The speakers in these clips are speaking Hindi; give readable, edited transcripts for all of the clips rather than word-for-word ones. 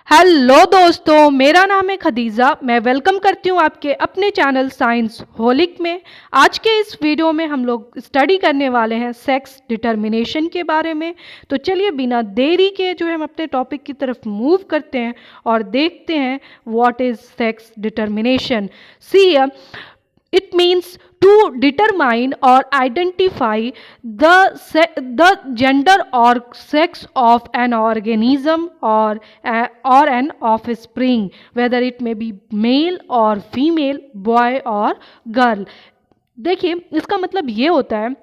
हेलो दोस्तों, मेरा नाम है खदीजा। मैं वेलकम करती हूँ आपके अपने चैनल साइंस होलिक में। आज के इस वीडियो में हम लोग स्टडी करने वाले हैं सेक्स डिटर्मिनेशन के बारे में। तो चलिए बिना देरी के जो है हम अपने टॉपिक की तरफ मूव करते हैं और देखते हैं what is sex determination. See it means to determine or identify the gender or sex of an organism or an offspring, whether it may be male or female, boy or girl। देखिए इसका मतलब ये होता है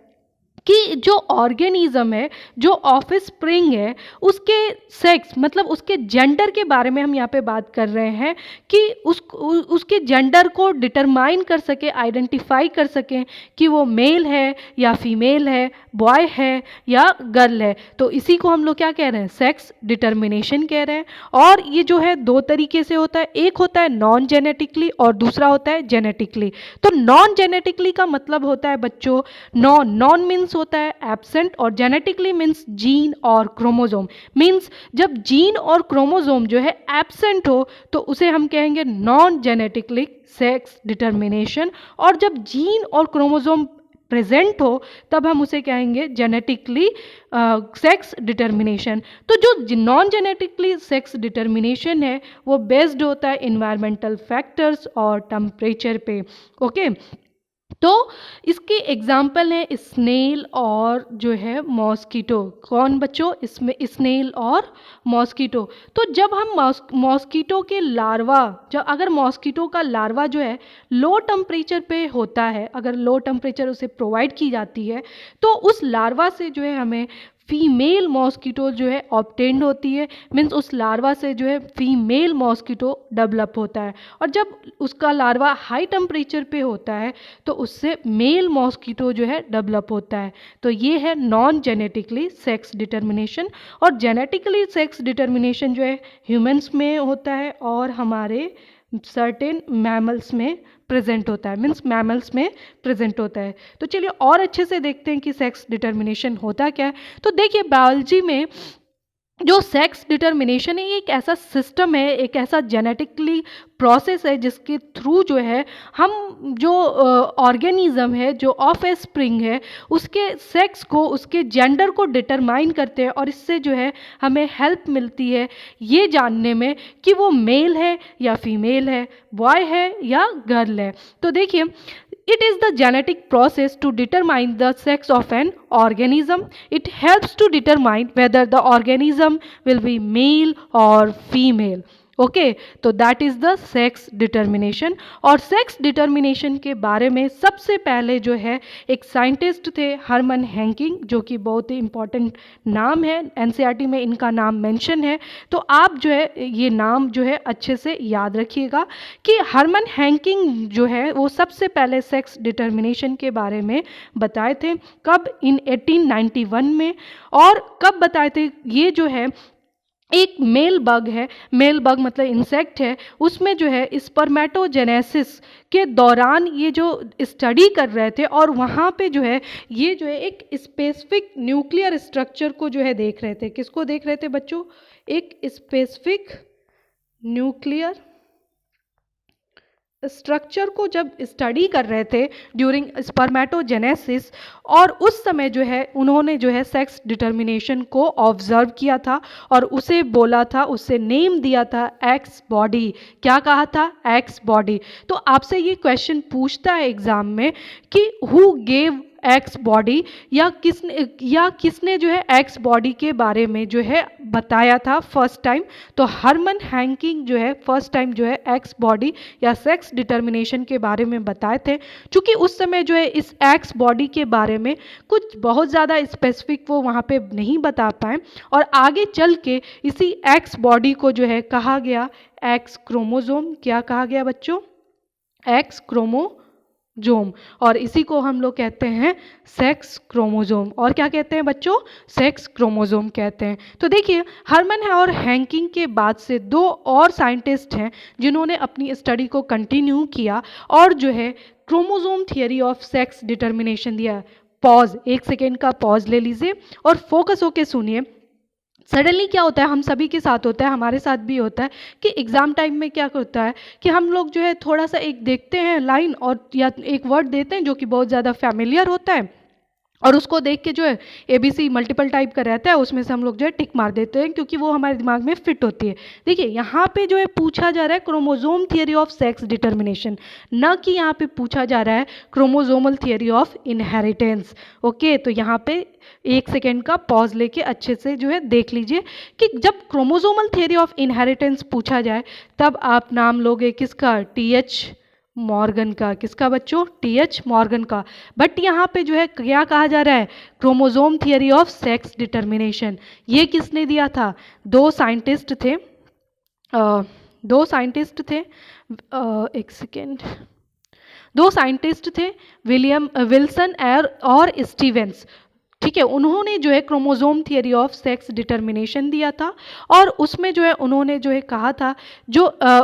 कि जो ऑर्गेनिज्म है, जो ऑफस्प्रिंग है, उसके सेक्स मतलब उसके जेंडर के बारे में हम यहाँ पे बात कर रहे हैं कि उसके जेंडर को डिटरमाइन कर सके, आइडेंटिफाई कर सकें कि वो मेल है या फीमेल है, बॉय है या गर्ल है। तो इसी को हम लोग क्या कह रहे हैं, सेक्स डिटर्मिनेशन कह रहे हैं। और ये जो है दो तरीके से होता है, एक होता है नॉन जेनेटिकली और दूसरा होता है जेनेटिकली। तो नॉन जेनेटिकली का मतलब होता है बच्चों, नॉन मीन्स होता है एब्सेंट और जेनेटिकली मीन्स जीन और क्रोमोसोम। मीन्स जब जीन और क्रोमोसोम जो है एब्सेंट हो तो उसे हम कहेंगे नॉन जेनेटिकली सेक्स डिटर्मिनेशन, और जब जीन और क्रोमोसोम प्रेजेंट हो तब हम उसे कहेंगे जेनेटिकली सेक्स डिटर्मिनेशन। तो जो नॉन जेनेटिकली सेक्स डिटर्मिनेशन है वो बेस्ड होता है इन्वायरमेंटल फैक्टर्स और टेम्परेचर पे। ओके, तो इसके एग्जाम्पल है स्नेल और जो है मॉस्किटो। कौन बच्चों, इसमें स्नेल और मॉस्किटो। तो जब हम मॉस्किटो के लार्वा, जब अगर मॉस्किटो का लार्वा जो है लो टेम्परेचर पे होता है, अगर लो टेम्परेचर उसे प्रोवाइड की जाती है तो उस लार्वा से जो है हमें फीमेल मॉस्किटो जो है ऑब्टेन्ड होती है। मीन्स उस लार्वा से जो है फीमेल मॉस्किटो डेवलप होता है। और जब उसका लार्वा हाई टेम्परेचर पे होता है तो उससे मेल मॉस्किटो जो है डेवलप होता है। तो ये है नॉन जेनेटिकली सेक्स डिटर्मिनेशन। और जेनेटिकली सेक्स डिटर्मिनेशन जो है ह्यूमंस में होता है और हमारे सर्टेन मैमल्स में प्रेजेंट होता है, मीन्स मैमल्स में प्रेजेंट होता है। तो चलिए और अच्छे से देखते हैं कि सेक्स डिटर्मिनेशन होता क्या है। तो देखिए बायोलॉजी में जो सेक्स डिटर्मिनेशन है ये एक ऐसा सिस्टम है, एक ऐसा जेनेटिकली प्रोसेस है जिसके थ्रू जो है हम जो ऑर्गेनिज्म है, जो ऑफ स्प्रिंग है, उसके सेक्स को, उसके जेंडर को डिटरमाइन करते हैं। और इससे जो है हमें हेल्प मिलती है ये जानने में कि वो मेल है या फीमेल है, बॉय है या गर्ल है। तो देखिए it is the genetic process to determine the sex of an organism. It helps to determine whether the organism will be male or female. Okay, तो that is the sex determination. और सेक्स डिटर्मिनेशन के बारे में सबसे पहले जो है एक साइंटिस्ट थे हरमन हैंकिंग, जो कि बहुत ही इम्पॉर्टेंट नाम है, एनसीईआरटी में इनका नाम मेंशन है। तो आप जो है ये नाम जो है अच्छे से याद रखिएगा कि हरमन हैंकिंग जो है वो सबसे पहले सेक्स डिटर्मिनेशन के बारे में बताए थे। कब? इन 1891 में। और कब बताए थे? ये जो है एक मेल बग है, मेल बग मतलब इंसेक्ट है, उसमें जो है स्पर्मेटोजेनेसिस के दौरान ये जो स्टडी कर रहे थे और वहाँ पे जो है ये जो है एक स्पेसिफिक न्यूक्लियर स्ट्रक्चर को जो है देख रहे थे। किसको देख रहे थे बच्चों? एक स्पेसिफिक न्यूक्लियर स्ट्रक्चर को जब स्टडी कर रहे थे ड्यूरिंग स्पर्मेटोजेनेसिस, और उस समय जो है उन्होंने जो है सेक्स डिटर्मिनेशन को ऑब्जर्व किया था और उसे बोला था, उसे नेम दिया था एक्स बॉडी। क्या कहा था? X body. तो आपसे ये क्वेश्चन पूछता है एग्जाम में कि हु गेव एक्स बॉडी, या किसने जो है एक्स बॉडी के बारे में जो है बताया था फर्स्ट टाइम। तो हरमन हैंकिंग जो है फर्स्ट टाइम जो है एक्स बॉडी या सेक्स डिटर्मिनेशन के बारे में बताए थे। क्योंकि उस समय जो है इस एक्स बॉडी के बारे में कुछ बहुत ज़्यादा स्पेसिफिक वो वहाँ पे नहीं बता पाए, और आगे चल के इसी एक्स बॉडी को जो है कहा गया एक्स क्रोमोसोम। क्या कहा गया बच्चों? X chromosome. और इसी को हम लोग कहते हैं सेक्स क्रोमोसोम। और क्या कहते हैं बच्चों? सेक्स क्रोमोसोम कहते हैं। तो देखिए हरमन और हैंकिंग के बाद से दो और साइंटिस्ट हैं जिन्होंने अपनी स्टडी को कंटिन्यू किया और जो है chromosome theory of sex determination दिया। पॉज, एक सेकेंड का पॉज ले लीजिए और फोकस होके सुनिए। सडनली क्या होता है, हम सभी के साथ होता है, हमारे साथ भी होता है कि एग्ज़ाम टाइम में क्या होता है कि हम लोग जो है थोड़ा सा एक देखते हैं लाइन और या एक वर्ड देते हैं जो कि बहुत ज़्यादा फैमिलियर होता है और उसको देख के जो है ABC मल्टीपल टाइप का रहता है, उसमें से हम लोग जो है टिक मार देते हैं क्योंकि वो हमारे दिमाग में फिट होती है। देखिए यहाँ पे जो है पूछा जा रहा है chromosome theory of sex determination, न कि यहाँ पे पूछा जा रहा है chromosomal theory of inheritance. Okay, तो यहाँ पे 1 सेकेंड का पॉज लेके अच्छे से जो है देख लीजिए कि जब क्रोमोजोमल थियरी ऑफ इनहेरिटेंस पूछा जाए तब आप नाम लोगे किसका, TH मॉर्गन का। किसका बच्चों, TH मॉर्गन का। बट यहाँ पे जो है क्या कहा जा रहा है, chromosome theory of sex determination. ये किसने दिया था, दो साइंटिस्ट थे, एक सेकेंड, दो साइंटिस्ट थे, विल्सन और स्टीवेंस। ठीक है, उन्होंने जो है chromosome theory of sex determination दिया था और उसमें जो है उन्होंने जो है कहा था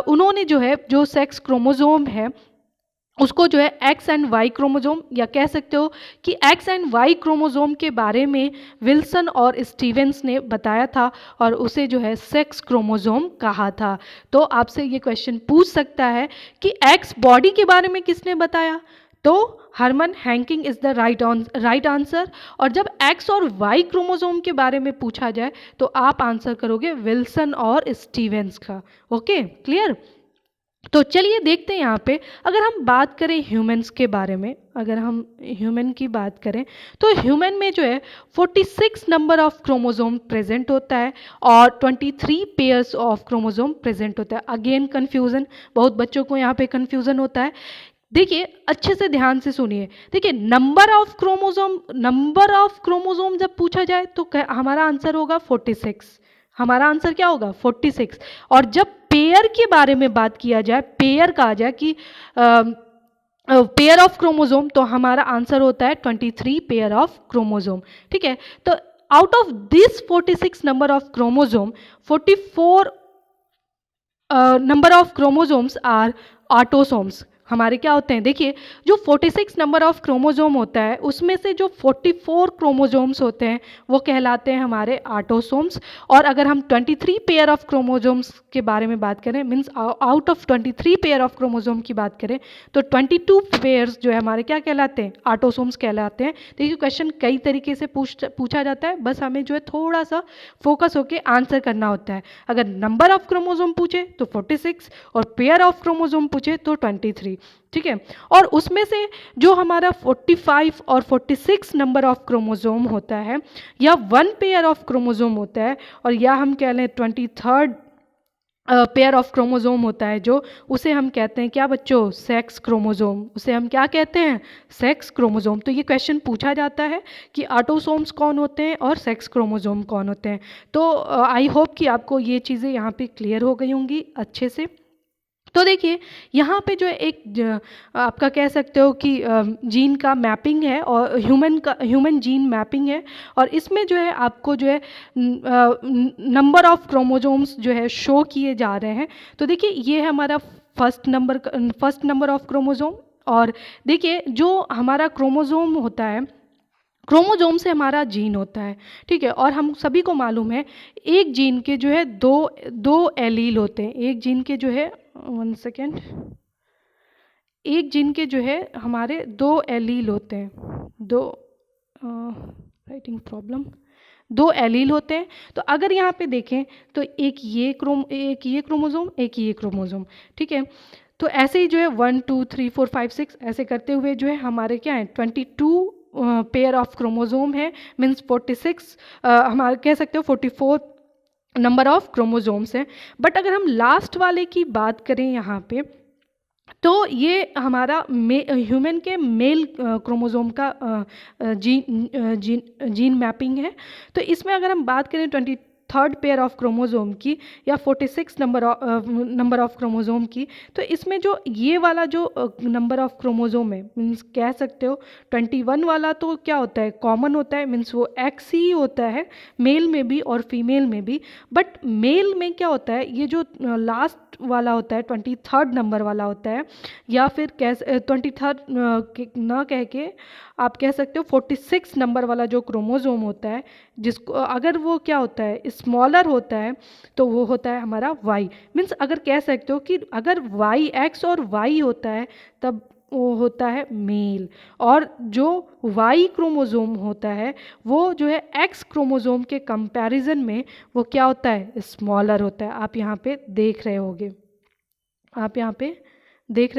उन्होंने जो है जो सेक्स क्रोमोजोम है उसको जो है X एंड Y क्रोमोजोम, या कह सकते हो कि X एंड Y क्रोमोजोम के बारे में विल्सन और स्टीवेंस ने बताया था और उसे जो है सेक्स क्रोमोजोम कहा था। तो आपसे ये क्वेश्चन पूछ सकता है कि X बॉडी के बारे में किसने बताया, तो Hermann Henking is the right answer. और जब X और Y क्रोमोजोम के बारे में पूछा जाए तो आप आंसर करोगे विल्सन और स्टीवेंस का। Okay, clear. तो चलिए देखते हैं यहाँ पे, अगर हम बात करें ह्यूमंस के बारे में, अगर हम ह्यूमन की बात करें तो ह्यूमन में जो है 46 नंबर ऑफ क्रोमोजोम प्रेजेंट होता है और 23 पेयर्स ऑफ क्रोमोजोम प्रेजेंट होता है। अगेन कन्फ्यूज़न, बहुत बच्चों को यहाँ पे कन्फ्यूज़न होता है। देखिए अच्छे से ध्यान से सुनिए, देखिए नंबर ऑफ क्रोमोजोम जब पूछा जाए तो हमारा आंसर होगा 46। हमारा आंसर क्या होगा, 46। और जब पेयर के बारे में बात किया जाए, पेयर कहा जाए कि पेयर ऑफ क्रोमोजोम, तो हमारा आंसर होता है 23 पेयर ऑफ क्रोमोजोम। ठीक है, तो out of this 46 number of chromosome 44 number of chromosomes are autosomes. हमारे क्या होते हैं, देखिए जो 46 नंबर ऑफ क्रोमोजोम होता है उसमें से जो 44 क्रोमोजोम्स होते हैं वो कहलाते हैं हमारे ऑटोसोम्स। और अगर हम 23 पेयर ऑफ क्रोमोजोम्स के बारे में बात करें, means out of 23 pair of chromosome की बात करें तो 22 पेयर्स जो है हमारे क्या कहलाते हैं, ऑटोसोम्स कहलाते हैं। देखिए क्वेश्चन कई तरीके से पूछा जाता है, बस हमें जो है थोड़ा सा फोकस होकर आंसर करना होता है। अगर नंबर ऑफ क्रोमोजोम पूछे तो 46 और पेयर ऑफ क्रोमोजोम पूछे तो 23। ठीक है, और उसमें से जो हमारा 45 और 46 नंबर ऑफ क्रोमोजोम होता है या 1 पेयर ऑफ क्रोमोजोम होता है, और या हम कह लें 23rd पेयर ऑफ क्रोमोजोम होता है, जो उसे हम कहते हैं क्या बच्चों, सेक्स क्रोमोजोम। उसे हम क्या कहते हैं, सेक्स क्रोमोजोम। तो ये क्वेश्चन पूछा जाता है कि ऑटोसोम्स कौन होते हैं और सेक्स क्रोमोजोम कौन होते हैं। तो आई होप कि आपको ये चीज़ें यहाँ पे क्लियर हो गई होंगी अच्छे से। तो देखिए यहाँ पे जो है एक आपका कह सकते हो कि जीन का मैपिंग है और ह्यूमन जीन मैपिंग है, और इसमें जो है आपको जो है नंबर ऑफ क्रोमोजोम्स जो है शो किए जा रहे हैं। तो देखिए ये है हमारा फर्स्ट नंबर ऑफ क्रोमोजोम। और देखिए जो हमारा क्रोमोजोम होता है, क्रोमोजोम से हमारा जीन होता है। ठीक है, और हम सभी को मालूम है एक जीन के जो है दो एलील होते हैं। एक जीन के जो है 1 सेकेंड, एक जीन के जो है हमारे 2 एलील होते हैं, राइटिंग प्रॉब्लम, 2 एलील होते हैं। तो अगर यहाँ पे देखें तो एक ये क्रोमोजोम, एक ये क्रोमोजोम। ठीक है, तो ऐसे ही जो है 1 2 3 4 5 6 ऐसे करते हुए जो है हमारे क्या है 22 पेयर ऑफ क्रोमोजोम है, मीन्स 46 हमारे कह सकते हो 44 नंबर ऑफ क्रोमोजोम्स हैं। बट अगर हम लास्ट वाले की बात करें यहाँ पे, तो ये हमारा ह्यूमन के मेल क्रोमोजोम का जीन मैपिंग है। तो इसमें अगर हम बात करें 23rd पेयर ऑफ क्रोमोजोम की या 46 नंबर ऑफ क्रोमोजोम की, तो इसमें जो ये वाला जो नंबर ऑफ क्रोमोजोम है, मीन्स कह सकते हो 21 वाला तो क्या होता है, कॉमन होता है, मीन्स वो एक्स ही होता है मेल में भी और फीमेल में भी। बट मेल में क्या होता है, ये जो लास्ट वाला होता है, 23rd नंबर वाला होता है, या फिर कैसे 23rd ना कह के आप कह सकते हो 46 नंबर वाला जो क्रोमोसोम होता है, जिसको अगर वो क्या होता है स्मॉलर होता है तो वो होता है हमारा वाई। मीन्स अगर कह सकते हो कि अगर वाई एक्स और वाई होता है तब वो होता है मेल, और जो वाई क्रोमोसोम होता है वो जो है एक्स क्रोमोसोम के कंपैरिजन में वो क्या होता है स्मॉलर होता है। आप यहाँ पे देख रहे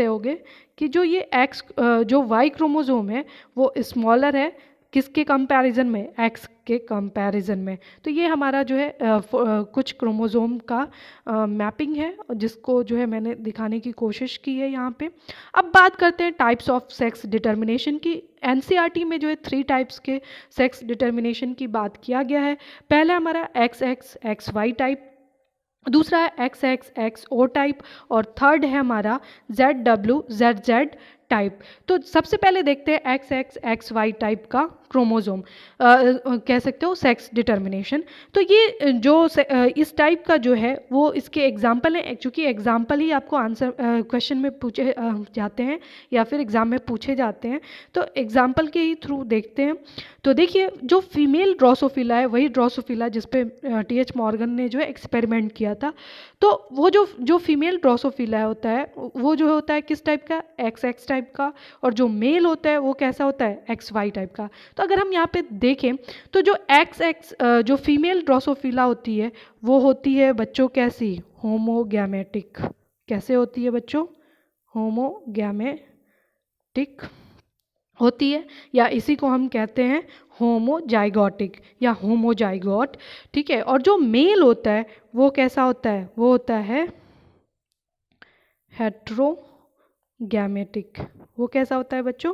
होगे कि जो ये एक्स जो वाई क्रोमोसोम है वो स्मॉलर है किसके कंपैरिजन में, एक्स के कंपैरिजन में। तो ये हमारा जो है कुछ क्रोमोसोम का मैपिंग है जिसको जो है मैंने दिखाने की कोशिश की है यहाँ पे। अब बात करते हैं टाइप्स ऑफ सेक्स डिटर्मिनेशन की। एनसीईआरटी में जो है 3 टाइप्स के सेक्स डिटर्मिनेशन की बात किया गया है। पहला हमारा XXXY टाइप, दूसरा है XXXO टाइप, और थर्ड है हमारा ZWZZ टाइप। तो सबसे पहले देखते हैं XXXY टाइप का क्रोमोसोम कह सकते हो सेक्स डिटर्मिनेशन। तो ये जो इस टाइप का जो है वो इसके एग्जाम्पल हैं, क्योंकि एग्जाम्पल ही आपको आंसर क्वेश्चन में पूछे जाते हैं या फिर एग्जाम में पूछे जाते हैं, तो एग्जाम्पल के ही थ्रू देखते हैं। तो देखिए जो फीमेल ड्रोसोफिला है वही ड्रोसोफिला जिस पे TH मॉर्गन ने जो है एक्सपेरिमेंट किया था। तो वो जो फीमेल ड्रोसोफिला होता है वो जो होता है किस टाइप का, XX टाइप का, और जो मेल होता है वो कैसा होता है XY टाइप का। तो अगर हम यहाँ पे देखें तो जो XX जो फीमेल ड्रोसोफिला होती है वो होती है बच्चों कैसी, होमोगैमेटिक। कैसे होती है बच्चों, होमोगैमेटिक होती है, या इसी को हम कहते हैं होमोजाइगोटिक या होमोजाइगोट, ठीक है। और जो मेल होता है वो कैसा होता है, वो होता है हेट्रोगैमेटिक। वो कैसा होता है बच्चों,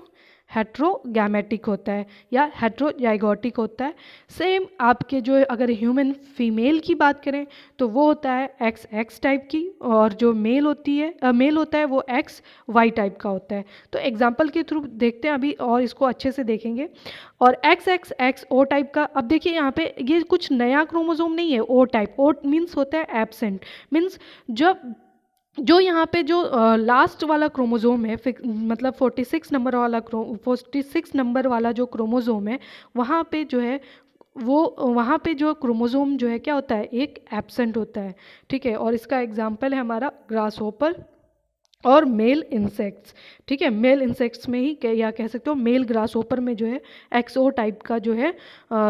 हेट्रोगैमेटिक होता है या हेट्रोजाइगोटिक होता है। सेम आपके जो अगर ह्यूमन फीमेल की बात करें तो वो होता है XX टाइप की, और जो मेल होता है वो XY टाइप का होता है। तो एग्जांपल के थ्रू देखते हैं अभी और इसको अच्छे से देखेंगे। और XXXO टाइप का, अब देखिए यहाँ पे ये कुछ नया क्रोमोसोम नहीं है। O टाइप, O मीन्स होता है एब्सेंट, मीन्स जब जो यहाँ पे जो लास्ट वाला क्रोमोसोम है, मतलब 46 नंबर वाला जो क्रोमोसोम है वहाँ पे जो है वहाँ पे जो क्रोमोसोम जो है क्या होता है, एक एब्सेंट होता है, ठीक है। और इसका एग्जांपल है हमारा ग्रासहोपर और मेल इंसेक्ट्स, ठीक है। मेल इंसेक्ट्स में ही या कह सकते हो मेल ग्रासहोपर में जो है XO टाइप का जो है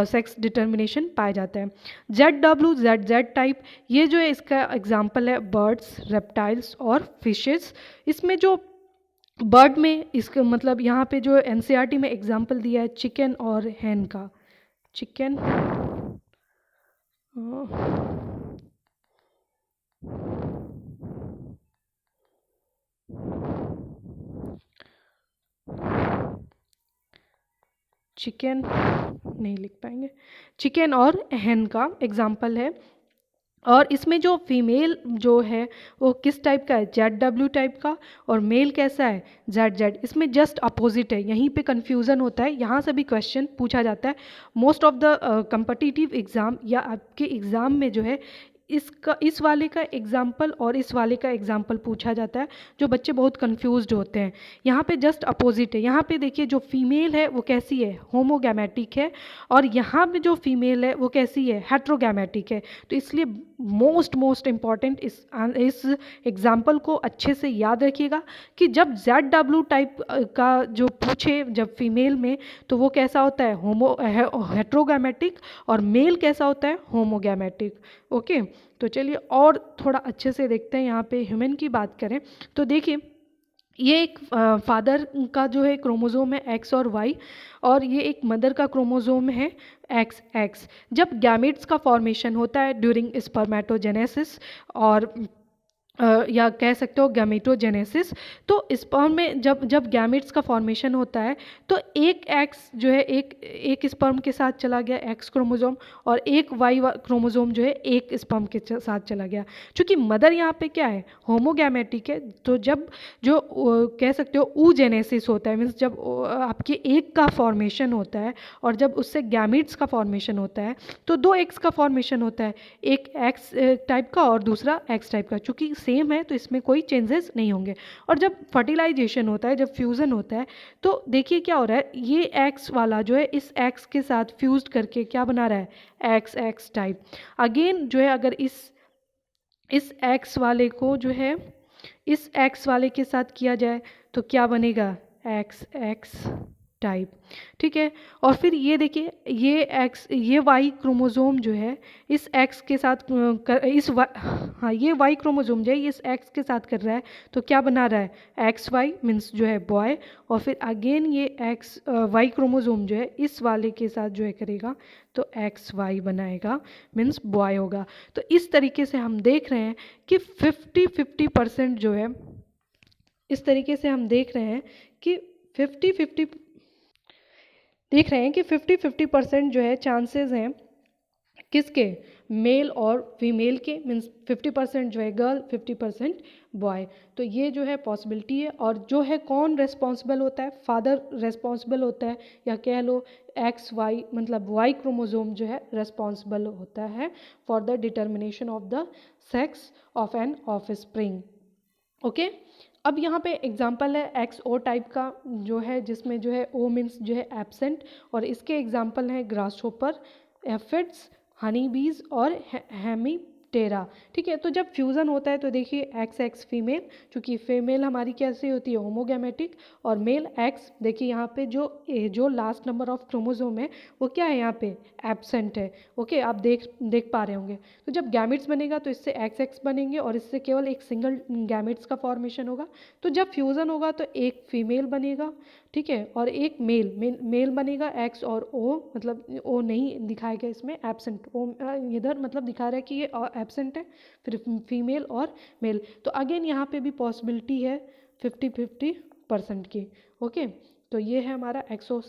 सेक्स डिटर्मिनेशन पाया जाता है। ZWZZ टाइप, ये जो है इसका एग्जांपल है बर्ड्स, रेप्टाइल्स और फिशेस। इसमें जो बर्ड में इसका मतलब यहाँ पे जो NCERT में एग्जांपल दिया है चिकन और हैन का। चिकन चिकन नहीं लिख पाएंगे, चिकन और हैन का एग्जाम्पल है। और इसमें जो फीमेल जो है वो किस टाइप का है, ZW टाइप का, और मेल कैसा है ZZ। इसमें जस्ट अपोजिट है, यहीं पे कंफ्यूजन होता है, यहाँ से भी क्वेश्चन पूछा जाता है। Most of the competitive exam या आपके एग्ज़ाम में जो है इस वाले का एग्जाम्पल और इस वाले का एग्जाम्पल पूछा जाता है, जो बच्चे बहुत कंफ्यूज्ड होते हैं। यहाँ पे जस्ट अपोजिट है, यहाँ पे देखिए जो फीमेल है वो कैसी है, होमोगैमेटिक है, और यहाँ पे जो फीमेल है वो कैसी है, हेट्रोगैमेटिक है। तो इसलिए मोस्ट इम्पॉर्टेंट इस एग्जाम्पल को अच्छे से याद रखिएगा कि जब ZW टाइप का जो पूछे जब फीमेल में तो वो कैसा होता है हेट्रोगैमेटिक, और मेल कैसा होता है होमोगैमेटिक। ओके, तो चलिए और थोड़ा अच्छे से देखते हैं। यहाँ पे ह्यूमन की बात करें तो देखिए ये एक फादर का जो है क्रोमोसोम है X और Y, और ये एक मदर का क्रोमोसोम है XX। जब गैमेट्स का फॉर्मेशन होता है ड्यूरिंग स्पर्मेटोजेनेसिस और या कह सकते हो गैमेटोजेनेसिस, तो स्पर्म में जब गैमेट्स का फॉर्मेशन होता है तो एक X जो है एक स्पर्म के साथ चला गया X क्रोमोसोम, और एक Y क्रोमोसोम जो है एक स्पर्म के साथ चला गया। क्योंकि मदर यहाँ पे क्या है, होमोगैमेटिक है, तो जब जो कह सकते हो ऊजेनेसिस होता है, मीन्स जब आपके एक का फॉर्मेशन होता है और जब उससे गैमेट्स का फॉर्मेशन होता है तो 2 X का फॉर्मेशन होता है, एक X टाइप का और दूसरा X टाइप का। चूँकि सेम है तो इसमें कोई चेंजेस नहीं होंगे। और जब फर्टिलाइजेशन होता है, जब फ्यूज़न होता है, तो देखिए क्या हो रहा है, ये एक्स वाला जो है इस एक्स के साथ फ्यूज करके क्या बना रहा है, एक्स एक्स टाइप। अगेन जो है अगर इस एक्स वाले को जो है इस एक्स वाले के साथ किया जाए तो क्या बनेगा, एक्स एक्स टाइप। ठीक है, और फिर ये देखिए ये वाई क्रोमोसोम जो है इस एक्स के साथ हाँ ये वाई क्रोमोसोम जो है इस एक्स के साथ कर रहा है तो क्या बना रहा है, एक्स वाई मीन्स जो है बॉय। और फिर अगेन ये एक्स वाई क्रोमोसोम जो है इस वाले के साथ जो है करेगा तो एक्स वाई बनाएगा मीन्स बॉय होगा। तो इस तरीके से हम देख रहे हैं कि 50-50% जो है, इस तरीके से हम देख रहे हैं कि 50-50% जो है चांसेस हैं किसके, मेल और फीमेल के, मीन्स 50% जो है गर्ल 50% बॉय। तो ये जो है पॉसिबिलिटी है। और जो है कौन रेस्पॉन्सिबल होता है, फादर रेस्पॉन्सिबल होता है, या कह लो एक्स वाई मतलब वाई क्रोमोसोम जो है रेस्पॉन्सिबल होता है for the determination of the sex of an offspring. Okay, अब यहाँ पे एग्जाम्पल है एक्स ओ टाइप का जो है, जिसमें जो है ओ मीन्स जो है एब्सेंट, और इसके एग्जाम्पल हैं ग्रासहोपर, एफिड्स, हनी बीज और हेमीप्टेरा। ठीक है, तो जब फ्यूज़न होता है तो देखिए एक्स एक्स फीमेल, चूँकि फीमेल हमारी कैसी होती है, होमोगैमेटिक, और मेल एक्स, देखिए यहाँ पे जो लास्ट नंबर ऑफ क्रोमोसोम है वो क्या है, यहाँ पे एब्सेंट है। ओके, आप देख पा रहे होंगे। तो जब गैमेट्स बनेगा तो इससे एक्स एक्स बनेंगे और इससे केवल एक सिंगल गैमेट्स का फॉर्मेशन होगा। तो जब फ्यूज़न होगा तो एक फीमेल बनेगा, ठीक है, और एक मेल बनेगा, एक्स और ओ, मतलब ओ नहीं दिखाया गया इसमें, एब्सेंट, ओ इधर मतलब दिखा रहा है कि ये एब्सेंट है, फिर फीमेल और मेल। तो अगेन यहाँ पे भी पॉसिबिलिटी है 50-50% की। ओके, तो ये है हमारा एक्सो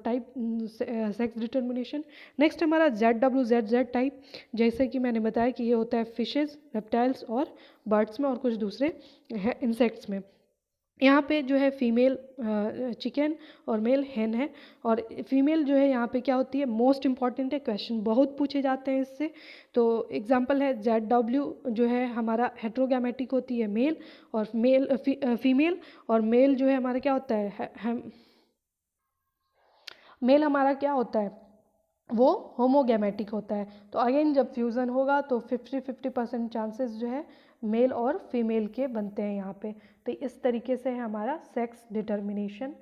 टाइप सेक्स डिटर्मिनेशन। नेक्स्ट हमारा ZWZZ टाइप, जैसे कि मैंने बताया कि ये होता है फिशेज, रेप्टाइल्स और बर्ड्स में और कुछ दूसरे इंसेक्ट्स में। यहाँ पे जो है फीमेल चिकन और मेल hen है, और फीमेल जो है यहाँ पे क्या होती है, मोस्ट इंपॉर्टेंट है, क्वेश्चन बहुत पूछे जाते हैं इससे। तो एग्जांपल है ZW जो है हमारा हेट्रोगैमेटिक होती है मेल, और फीमेल, और मेल जो है हमारा क्या होता है, मेल हमारा क्या होता है, वो होमोगैमेटिक होता है। तो अगेन जब फ्यूज़न होगा तो 50-50% चांसेस जो है मेल और फीमेल के बनते हैं यहाँ पे। तो इस तरीके से है हमारा सेक्स डिटर्मिनेशन।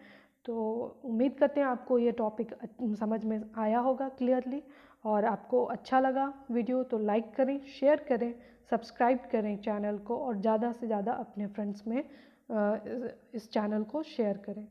तो उम्मीद करते हैं आपको ये टॉपिक समझ में आया होगा क्लियरली, और आपको अच्छा लगा वीडियो तो लाइक करें, शेयर करें, सब्सक्राइब करें चैनल को, और ज़्यादा से ज़्यादा अपने फ्रेंड्स में इस चैनल को शेयर करें।